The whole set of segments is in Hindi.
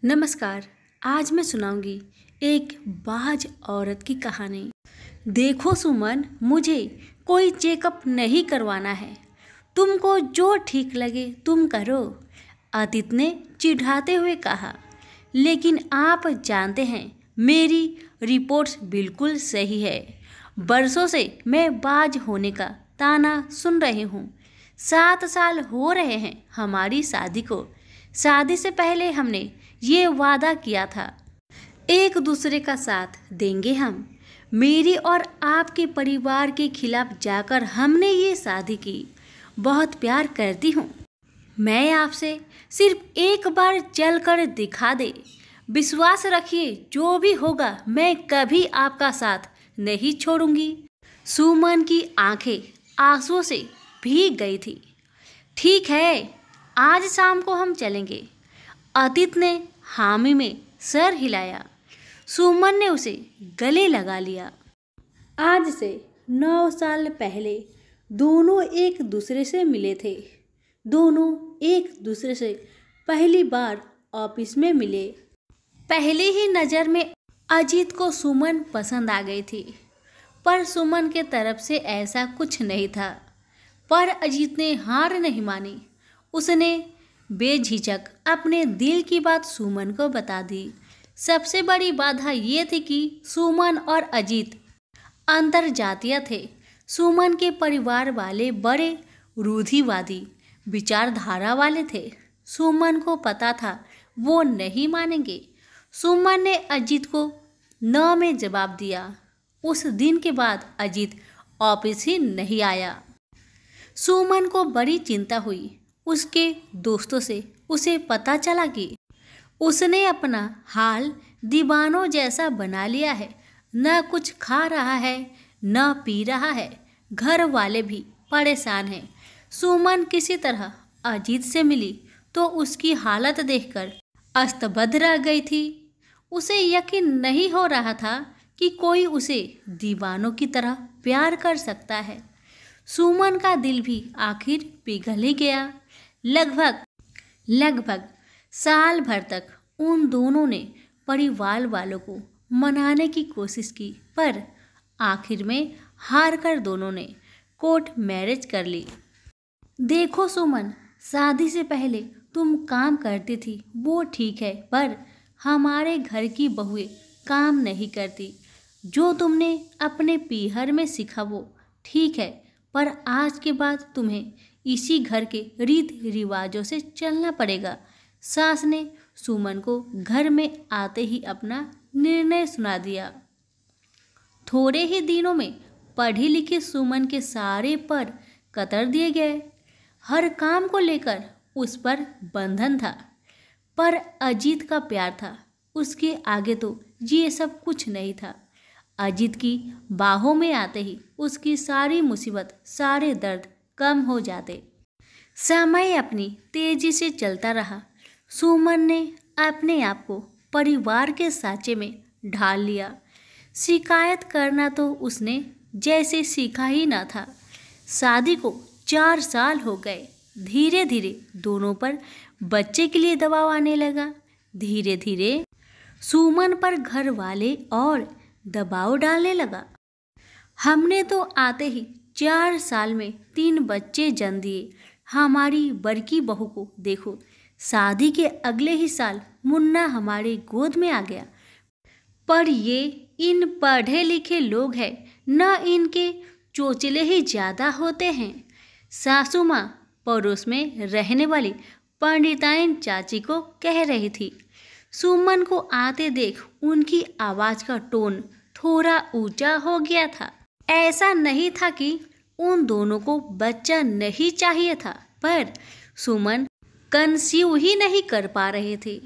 नमस्कार। आज मैं सुनाऊंगी एक बाज औरत की कहानी। देखो सुमन, मुझे कोई चेकअप नहीं करवाना है। तुमको जो ठीक लगे तुम करो, आदित्य ने चिढ़ाते हुए कहा। लेकिन आप जानते हैं मेरी रिपोर्ट्स बिल्कुल सही है। बरसों से मैं बाज होने का ताना सुन रही हूँ। 7 साल हो रहे हैं हमारी शादी को। शादी से पहले हमने ये वादा किया था, एक दूसरे का साथ देंगे हम। मेरी और आपके परिवार के खिलाफ जाकर हमने ये शादी की। बहुत प्यार करती हूँ मैं आपसे, सिर्फ एक बार चल कर दिखा दे। विश्वास रखिए, जो भी होगा मैं कभी आपका साथ नहीं छोड़ूंगी। सुमन की आंखें आंसुओं से भीग गई थी। ठीक है, आज शाम को हम चलेंगे। आदित्य ने हामी में सर हिलाया। सुमन ने उसे गले लगा लिया। आज से 9 साल पहले दोनों एक दूसरे से मिले थे। दोनों एक दूसरे से पहली बार ऑफिस में मिले। पहली ही नज़र में अजीत को सुमन पसंद आ गई थी, पर सुमन के तरफ से ऐसा कुछ नहीं था। पर अजीत ने हार नहीं मानी। उसने बेझिझक अपने दिल की बात सुमन को बता दी। सबसे बड़ी बाधा ये थी कि सुमन और अजीत अंतरजातीय थे। सुमन के परिवार वाले बड़े रूढ़िवादी विचारधारा वाले थे। सुमन को पता था वो नहीं मानेंगे। सुमन ने अजीत को न में जवाब दिया। उस दिन के बाद अजीत ऑफिस ही नहीं आया। सुमन को बड़ी चिंता हुई। उसके दोस्तों से उसे पता चला कि उसने अपना हाल दीवानों जैसा बना लिया है। न कुछ खा रहा है, न पी रहा है। घर वाले भी परेशान हैं। सुमन किसी तरह अजीत से मिली तो उसकी हालत देखकर अस्तबद्ध रह गई थी। उसे यकीन नहीं हो रहा था कि कोई उसे दीवानों की तरह प्यार कर सकता है। सुमन का दिल भी आखिर पिघल ही गया। लगभग साल भर तक उन दोनों ने परिवार वालों को मनाने की कोशिश की, पर आखिर में हार कर दोनों ने कोर्ट मैरिज कर ली। देखो सुमन, शादी से पहले तुम काम करती थी वो ठीक है, पर हमारे घर की बहुएं काम नहीं करती। जो तुमने अपने पीहर में सीखा वो ठीक है, पर आज के बाद तुम्हें इसी घर के रीति रिवाजों से चलना पड़ेगा। सास ने सुमन को घर में आते ही अपना निर्णय सुना दिया। थोड़े ही दिनों में पढ़ी लिखी सुमन के सारे पर कतर दिए गए। हर काम को लेकर उस पर बंधन था, पर अजीत का प्यार था। उसके आगे तो ये सब कुछ नहीं था। अजीत की बाहों में आते ही उसकी सारी मुसीबत, सारे दर्द कम हो जाते। समय अपनी तेजी से चलता रहा। सुमन ने अपने आप को परिवार के साँचे में ढाल लिया। शिकायत करना तो उसने जैसे सीखा ही ना था। शादी को 4 साल हो गए। धीरे धीरे दोनों पर बच्चे के लिए दबाव आने लगा। धीरे धीरे सुमन पर घर वाले और दबाव डालने लगा। हमने तो आते ही 4 साल में 3 बच्चे जन्म दिए। हमारी बड़की बहू को देखो, शादी के अगले ही साल मुन्ना हमारे गोद में आ गया। पर ये इन पढ़े लिखे लोग हैं, न इनके चोचले ही ज़्यादा होते हैं। सासू माँ पड़ोस में रहने वाली पंडिताइन चाची को कह रही थी। सुमन को आते देख उनकी आवाज़ का टोन थोड़ा ऊंचा हो गया था। ऐसा नहीं था कि उन दोनों को बच्चा नहीं चाहिए था, पर सुमन कंसीव ही नहीं कर पा रहे थे।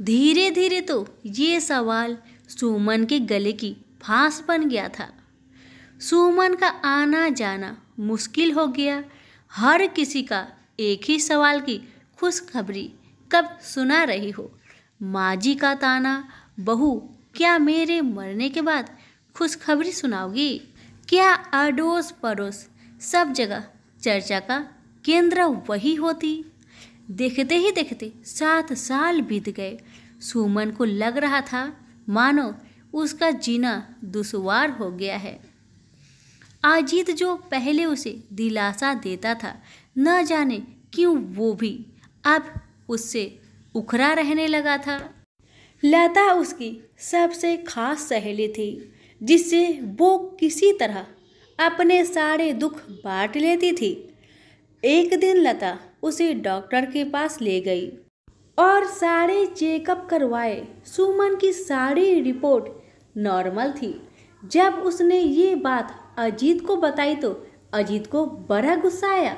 धीरे धीरे तो ये सवाल सुमन के गले की फांस बन गया था। सुमन का आना जाना मुश्किल हो गया। हर किसी का एक ही सवाल की खुशखबरी कब सुना रही हो। माँ जी का ताना, बहू क्या मेरे मरने के बाद खुशखबरी सुनाओगी? क्या अड़ोस पड़ोस सब जगह चर्चा का केंद्र वही होती। देखते ही देखते 7 साल बीत गए। सुमन को लग रहा था मानो उसका जीना दुश्वार हो गया है। अजीत जो पहले उसे दिलासा देता था, न जाने क्यों वो भी अब उससे उखड़ा रहने लगा था। लता उसकी सबसे खास सहेली थी, जिससे वो किसी तरह अपने सारे दुख बांट लेती थी। एक दिन लता उसे डॉक्टर के पास ले गई और सारे चेकअप करवाए। सुमन की सारी रिपोर्ट नॉर्मल थी। जब उसने ये बात अजीत को बताई तो अजीत को बड़ा गुस्सा आया।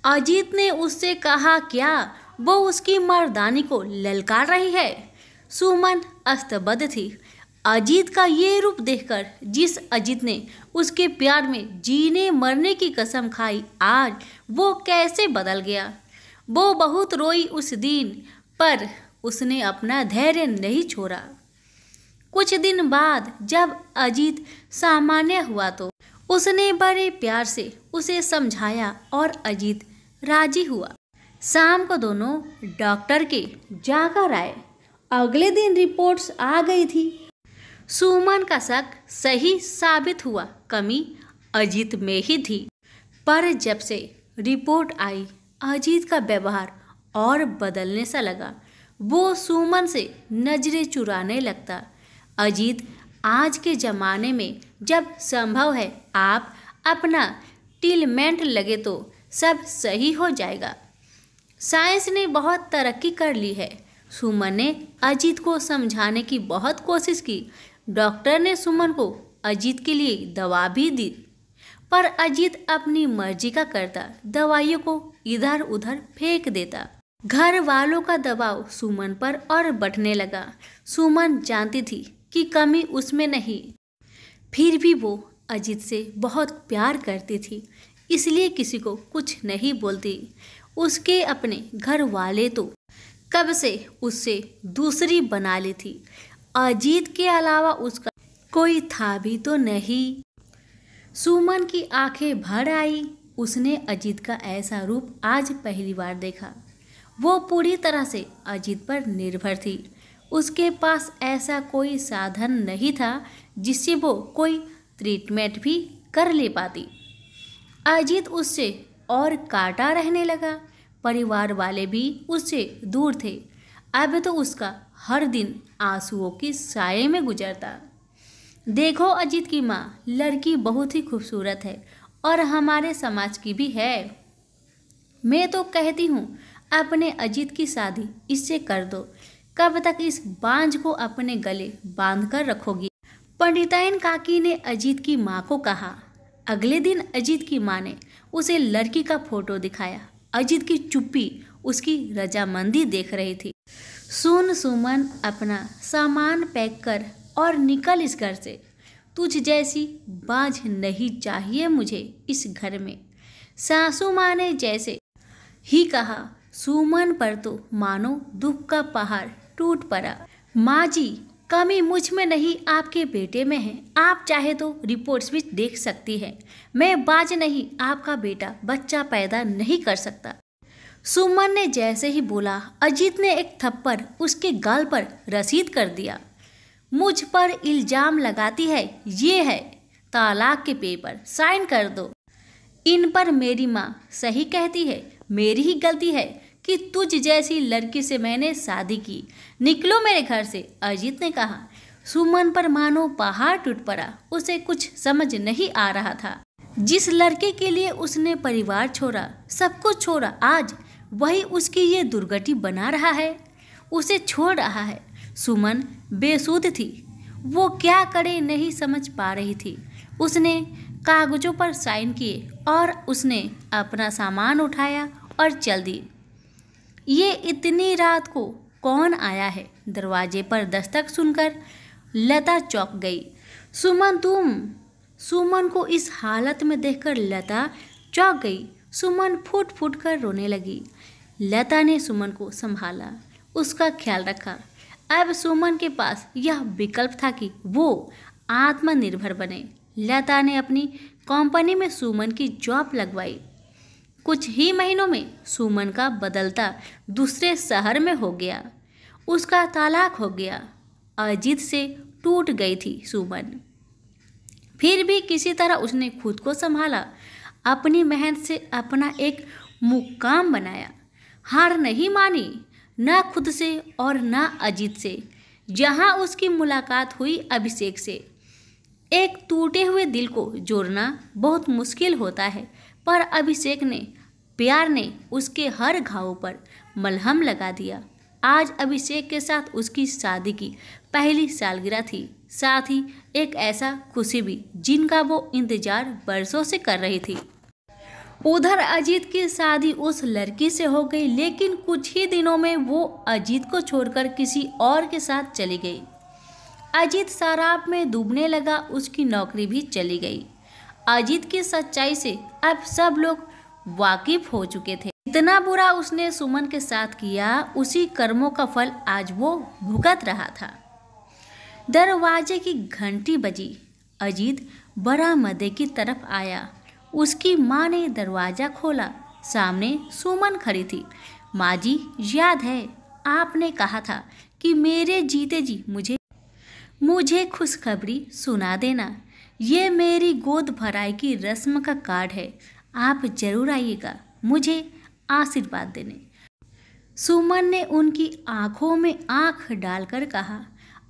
अजीत ने उससे कहा क्या वो उसकी मर्दानी को ललकार रही है। सुमन अस्तबद्ध थी। अजीत का ये रूप देखकर जिस अजीत ने उसके प्यार में जीने मरने की कसम खाई, आज वो कैसे बदल गया। वो बहुत रोई उस दिन, पर उसने अपना धैर्य नहीं छोड़ा। कुछ दिन बाद जब अजीत सामान्य हुआ तो उसने बड़े प्यार से उसे समझाया और अजीत राजी हुआ। शाम को दोनों डॉक्टर के जाकर आए। अगले दिन रिपोर्ट्स आ गई थी। सुमन का शक सही साबित हुआ, कमी अजीत में ही थी। पर जब से रिपोर्ट आई, अजीत का व्यवहार और बदलने सा लगा। वो सुमन से नजरें चुराने लगता। अजीत, आज के ज़माने में जब संभव है आप अपना ट्रीटमेंट लगे तो सब सही हो जाएगा। साइंस ने बहुत तरक्की कर ली है। सुमन ने अजीत को समझाने की बहुत कोशिश की। डॉक्टर ने सुमन को अजीत के लिए दवा भी दी, पर अजीत अपनी मर्जी का करता, दवाइयों को इधर उधर फेंक देता। घर वालों का दबाव सुमन पर और बढ़ने लगा। सुमन जानती थी कि कमी उसमें नहीं, फिर भी वो अजीत से बहुत प्यार करती थी, इसलिए किसी को कुछ नहीं बोलती। उसके अपने घर वाले तो कब से उससे दूसरी बना ली थी। अजीत के अलावा उसका कोई था भी तो नहीं। सुमन की आंखें भर आई। उसने अजीत का ऐसा रूप आज पहली बार देखा। वो पूरी तरह से अजीत पर निर्भर थी। उसके पास ऐसा कोई साधन नहीं था जिससे वो कोई ट्रीटमेंट भी कर ले पाती। अजीत उससे और काटा रहने लगा। परिवार वाले भी उससे दूर थे। अब तो उसका हर दिन आंसुओं की साए में गुजरता। देखो अजीत की माँ, लड़की बहुत ही खूबसूरत है और हमारे समाज की भी है। मैं तो कहती हूँ अपने अजीत की शादी इससे कर दो। कब तक इस बांझ को अपने गले बांध कर रखोगी। पंडिताइन काकी ने अजीत की माँ को कहा। अगले दिन अजीत की माँ ने उसे लड़की का फोटो दिखाया। अजीत की चुप्पी उसकी रजामंदी देख रही थी। सुन सुमन, अपना सामान पैक कर और निकल इस घर से। तुझ जैसी बांझ नहीं चाहिए मुझे इस घर में। सासू माँ ने जैसे ही कहा, सुमन पर तो मानो दुख का पहाड़ टूट पड़ा। माँ जी, कमी मुझ में नहीं आपके बेटे में है। आप चाहे तो रिपोर्ट्स भी देख सकती हैं। मैं बाज नहीं, आपका बेटा बच्चा पैदा नहीं कर सकता। सुमन ने जैसे ही बोला, अजीत ने एक थप्पड़ उसके गाल पर रसीद कर दिया। मुझ पर इल्जाम लगाती है, ये है तलाक के पेपर, साइन कर दो। इन पर मेरी माँ सही कहती है। मेरी ही गलती है कि तुझ जैसी लड़की से मैंने शादी की। निकलो मेरे घर से, अजीत ने कहा। सुमन पर मानो पहाड़ टूट पड़ा। उसे कुछ समझ नहीं आ रहा था। जिस लड़के के लिए उसने परिवार छोड़ा, सब कुछ छोड़ा, आज वही उसकी ये दुर्गति बना रहा है, उसे छोड़ रहा है। सुमन बेसुध थी। वो क्या करे नहीं समझ पा रही थी। उसने कागजों पर साइन किए और उसने अपना सामान उठाया और चल दी। ये इतनी रात को कौन आया है? दरवाजे पर दस्तक सुनकर लता चौंक गई। सुमन, तुम? सुमन को इस हालत में देखकर लता चौंक गई। सुमन फूट फूट कर रोने लगी। लता ने सुमन को संभाला, उसका ख्याल रखा। अब सुमन के पास यह विकल्प था कि वो आत्मनिर्भर बने। लता ने अपनी कंपनी में सुमन की जॉब लगवाई। कुछ ही महीनों में सुमन का बदलता दूसरे शहर में हो गया। उसका तलाक हो गया। अजीत से टूट गई थी सुमन। फिर भी किसी तरह उसने खुद को संभाला, अपनी मेहनत से अपना एक मुकाम बनाया। हार नहीं मानी, न खुद से और न अजीत से। जहाँ उसकी मुलाकात हुई अभिषेक से। एक टूटे हुए दिल को जोड़ना बहुत मुश्किल होता है, पर अभिषेक ने, प्यार ने उसके हर घाव पर मलहम लगा दिया। आज अभिषेक के साथ उसकी शादी की पहली सालगिरह थी, साथ ही एक ऐसा खुशी भी जिनका वो इंतजार बरसों से कर रही थी। उधर अजीत की शादी उस लड़की से हो गई, लेकिन कुछ ही दिनों में वो अजीत को छोड़कर किसी और के साथ चली गई। अजीत शराब में डूबने लगा, उसकी नौकरी भी चली गई। अजीत की सच्चाई से अब सब लोग वाकिफ हो चुके थे। इतना बुरा उसने सुमन के साथ किया, उसी कर्मों का फल आज वो भुगत रहा था। दरवाजे की घंटी बजी। अजीत बरामदे की तरफ आया। उसकी माँ ने दरवाज़ा खोला। सामने सुमन खड़ी थी। माँ जी, याद है आपने कहा था कि मेरे जीते जी मुझे खुशखबरी सुना देना। ये मेरी गोद भराई की रस्म का कार्ड है। आप जरूर आइएगा मुझे आशीर्वाद देने। सुमन ने उनकी आंखों में आंख डालकर कहा।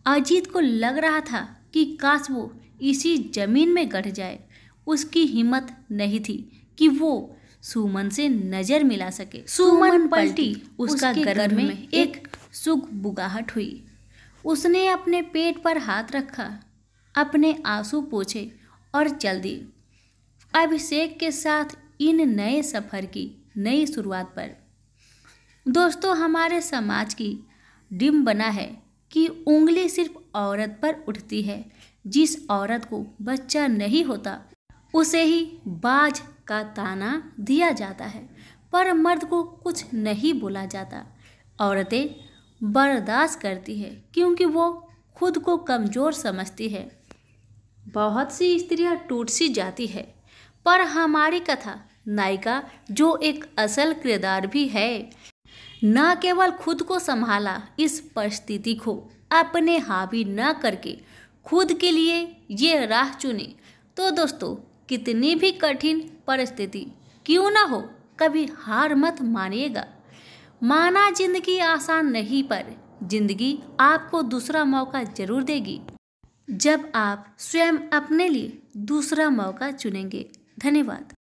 अजीत को लग रहा था कि काश वो इसी जमीन में गड़ जाए। उसकी हिम्मत नहीं थी कि वो सुमन से नजर मिला सके। सुमन पलटी। उसका गर्भ में एक सुगबुगाहट हुई। उसने अपने पेट पर हाथ रखा, अपने आंसू पोंछे और चल दी अभिषेक के साथ इन नए सफ़र की नई शुरुआत पर। दोस्तों, हमारे समाज की डिम बना है कि उंगली सिर्फ औरत पर उठती है। जिस औरत को बच्चा नहीं होता उसे ही बाज का ताना दिया जाता है, पर मर्द को कुछ नहीं बोला जाता। औरतें बर्दाश्त करती है क्योंकि वो खुद को कमज़ोर समझती है। बहुत सी स्त्रियां टूट सी जाती है, पर हमारी कथा नायिका जो एक असल किरदार भी है, न केवल खुद को संभाला, इस परिस्थिति को अपने हावी न करके खुद के लिए ये राह चुनी। तो दोस्तों, कितनी भी कठिन परिस्थिति क्यों ना हो, कभी हार मत मानिएगा। माना जिंदगी आसान नहीं, पर जिंदगी आपको दूसरा मौका जरूर देगी जब आप स्वयं अपने लिए दूसरा मौका चुनेंगे। धन्यवाद।